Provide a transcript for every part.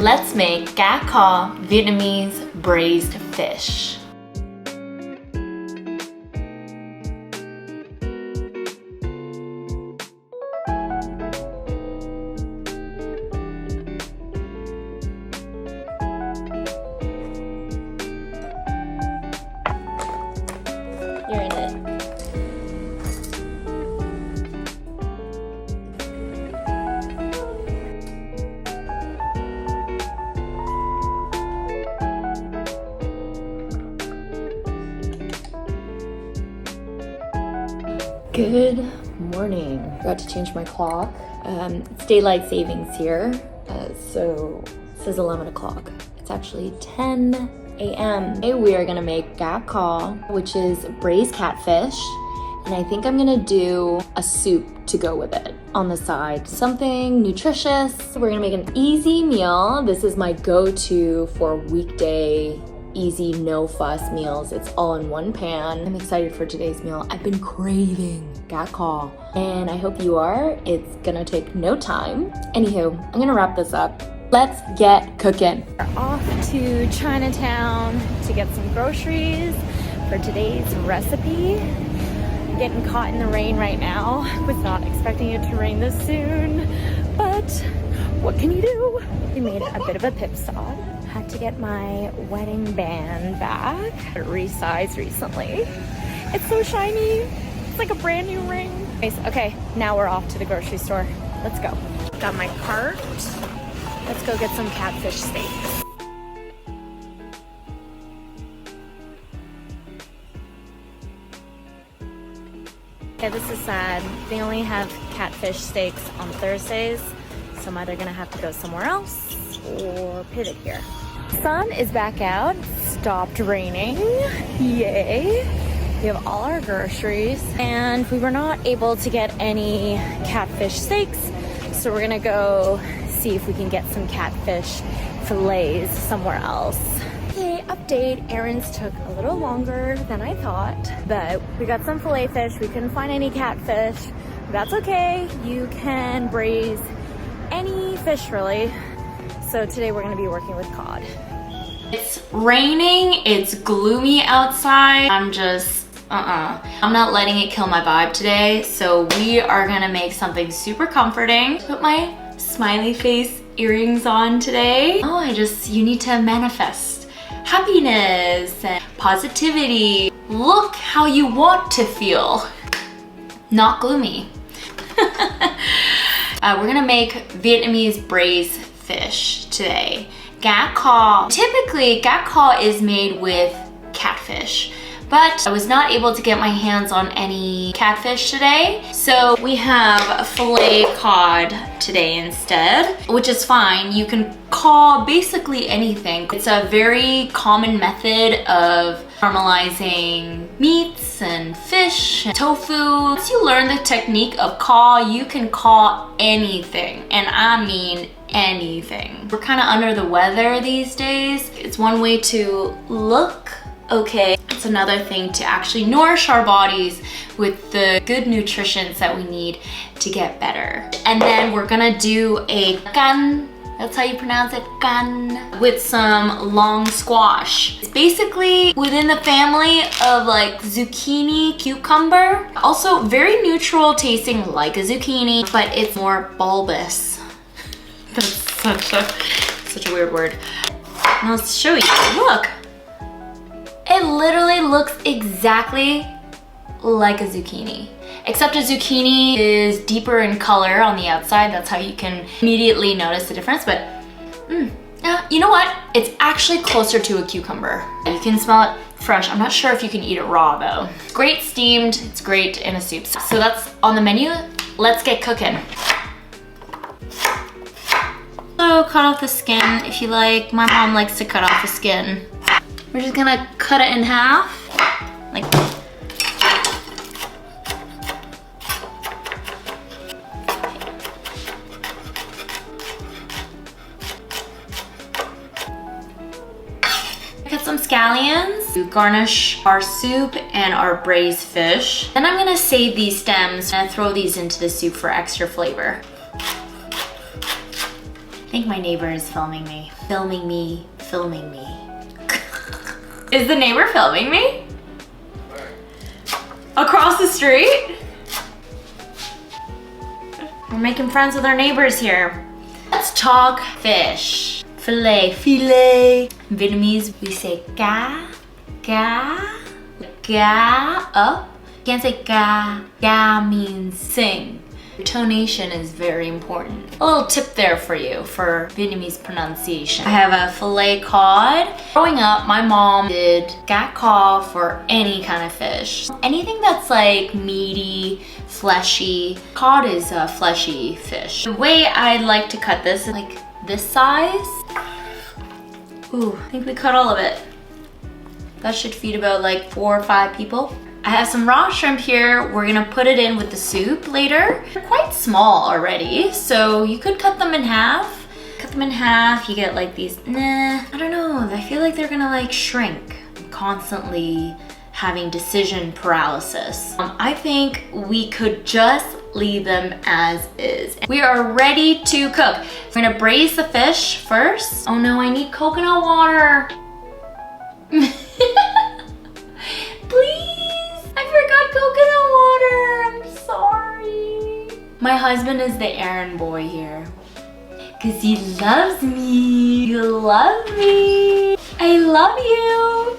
Let's make Gacá Vietnamese braised fish. You're in it. Good morning. Forgot to change my clock. It's daylight savings here, so it says 11 o'clock. It's actually 10 a.m. Today we are gonna make gacá, which is braised catfish, and I think I'm gonna do a soup to go with it on the side. Something nutritious. We're gonna make an easy meal. This is my go-to for weekday easy, no fuss meals. It's all in one pan. I'm excited for today's meal. I've been craving gacá, and I hope you are. It's gonna take no time. Anywho, I'm gonna wrap this up. Let's get cooking. We're off to Chinatown to get some groceries for today's recipe. I'm getting caught in the rain right now. Was not expecting it to rain this soon, but what can you do? We made a bit of a pit stop. Had to get my wedding band back. It resized recently. It's so shiny. It's like a brand new ring. Okay, now we're off to the grocery store. Let's go. Got my cart. Let's go get some catfish steaks. Okay, this is sad. They only have catfish steaks on Thursdays, so I'm either gonna have to go somewhere else or pivot here. Sun is back out. Stopped raining. Yay. We have all our groceries, and we were not able to get any catfish steaks, so we're gonna go see if we can get some catfish fillets somewhere else. Okay, update. Errands took a little longer than I thought, but we got some fillet fish. We couldn't find any catfish. That's okay. You can braise any fish really. So today we're gonna be working with cod. It's raining, it's gloomy outside. I'm not letting it kill my vibe today. So we are gonna make something super comforting. Put my smiley face earrings on today. You need to manifest happiness and positivity. Look how you want to feel, not gloomy. We're gonna make Vietnamese braised fish today. Gacá. Typically, gacá is made with catfish, but I was not able to get my hands on any catfish today. So we have filet cod today instead, which is fine. You can call basically anything. It's a very common method of caramelizing meats and fish and tofu. Once you learn the technique of call, you can call anything, and I mean anything. We're kind of under the weather these days. It's one way to look okay. It's another thing to actually nourish our bodies with the good nutrition that we need to get better. And then we're gonna do a can. That's how you pronounce it, can, with some long squash. It's basically within the family of like zucchini, cucumber. Also very neutral tasting like a zucchini, but it's more bulbous. That's such a weird word. Now let's show you, look. It literally looks exactly like a zucchini, except a zucchini is deeper in color on the outside. That's how you can immediately notice the difference, but you know what? It's actually closer to a cucumber. You can smell it fresh. I'm not sure if you can eat it raw though. It's great steamed, it's great in a soup. So that's on the menu. Let's get cooking. So cut off the skin if you like. My mom likes to cut off the skin. We're just gonna cut it in half, like cut some scallions to garnish our soup and our braised fish. Then I'm gonna save these stems and throw these into the soup for extra flavor. I think my neighbor is filming me. Filming me. Is the neighbor filming me? Across the street? We're making friends with our neighbors here. Let's talk fish. Filet. In Vietnamese, we say ga, up. Can't say ga. Ga means sing. Tonation is very important. A little tip there for you for Vietnamese pronunciation. I have a filet cod. Growing up, my mom did Gacá for any kind of fish. Anything that's like meaty, fleshy. Cod is a fleshy fish. The way I like to cut this is like this size. Ooh, I think we cut all of it. That should feed about like 4 or 5 people. I have some raw shrimp here. We're gonna put it in with the soup later. They're quite small already, so you could cut them in half. Cut them in half, you get like these, I don't know. I feel like they're gonna like shrink. I'm constantly having decision paralysis. I think we could just leave them as is. We are ready to cook. We're gonna braise the fish first. Oh no, I need coconut water. Please. I forgot coconut water. I'm sorry. My husband is the errand boy here. Cause he loves me. You love me. I love you.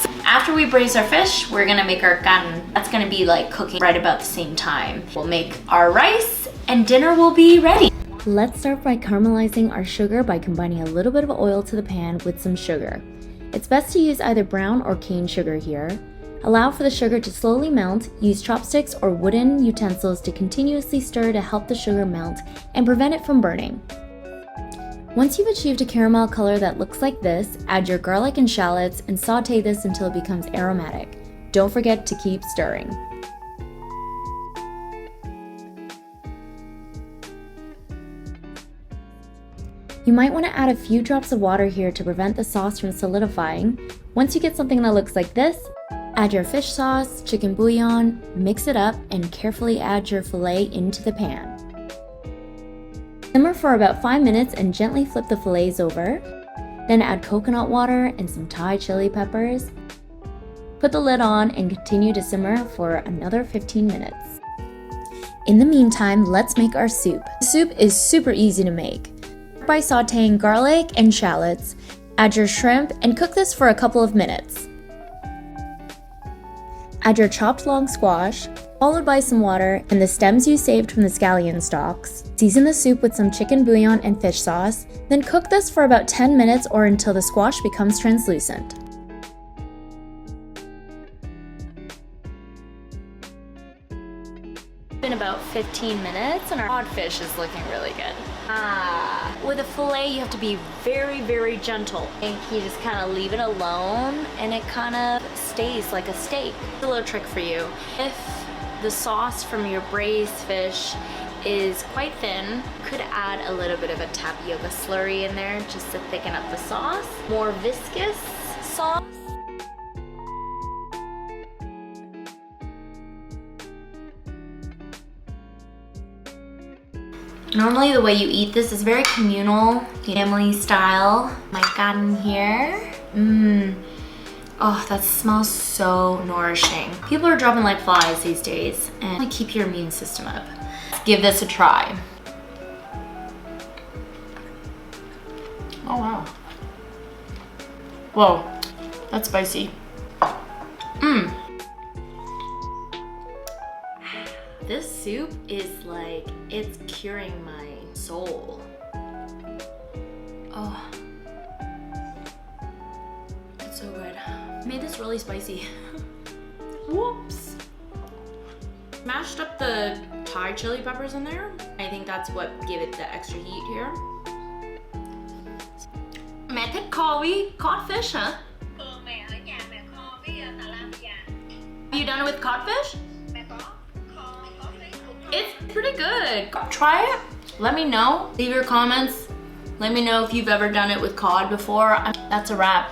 So after we braise our fish, we're gonna make our gan. That's gonna be like cooking right about the same time. We'll make our rice and dinner will be ready. Let's start by caramelizing our sugar by combining a little bit of oil to the pan with some sugar. It's best to use either brown or cane sugar here. Allow for the sugar to slowly melt. Use chopsticks or wooden utensils to continuously stir to help the sugar melt and prevent it from burning. Once you've achieved a caramel color that looks like this, add your garlic and shallots and saute this until it becomes aromatic. Don't forget to keep stirring. You might want to add a few drops of water here to prevent the sauce from solidifying. Once you get something that looks like this, add your fish sauce, chicken bouillon, mix it up, and carefully add your filet into the pan. Simmer for about 5 minutes and gently flip the fillets over. Then add coconut water and some Thai chili peppers. Put the lid on and continue to simmer for another 15 minutes. In the meantime, let's make our soup. The soup is super easy to make. By sauteing garlic and shallots, add your shrimp and cook this for a couple of minutes. Add your chopped long squash, followed by some water and the stems you saved from the scallion stalks. Season the soup with some chicken bouillon and fish sauce, then cook this for about 10 minutes or until the squash becomes translucent. Been about 15 minutes and our codfish is looking really good. With a fillet, you have to be very, very gentle. And you just kind of leave it alone and it kind of stays like a steak. A little trick for you. If the sauce from your braised fish is quite thin, you could add a little bit of a tapioca slurry in there just to thicken up the sauce. More viscous sauce. Normally the way you eat this is very communal, family style. My garden here. Oh, that smells so nourishing. People are dropping like flies these days and keep your immune system up. Let's give this a try. Oh wow. Whoa, that's spicy. This soup is like, it's curing my soul. Oh, it's so good. I made this really spicy. Whoops. Mashed up the Thai chili peppers in there. I think that's what gave it the extra heat here. Mẹ thích kho với codfish, huh? Mẹ ở nhà mẹ kho với xà lam gà. Have you done it with codfish? Mẹ có với It's pretty good. Try it. Let me know. Leave your comments. Let me know if you've ever done it with cod before. That's a wrap.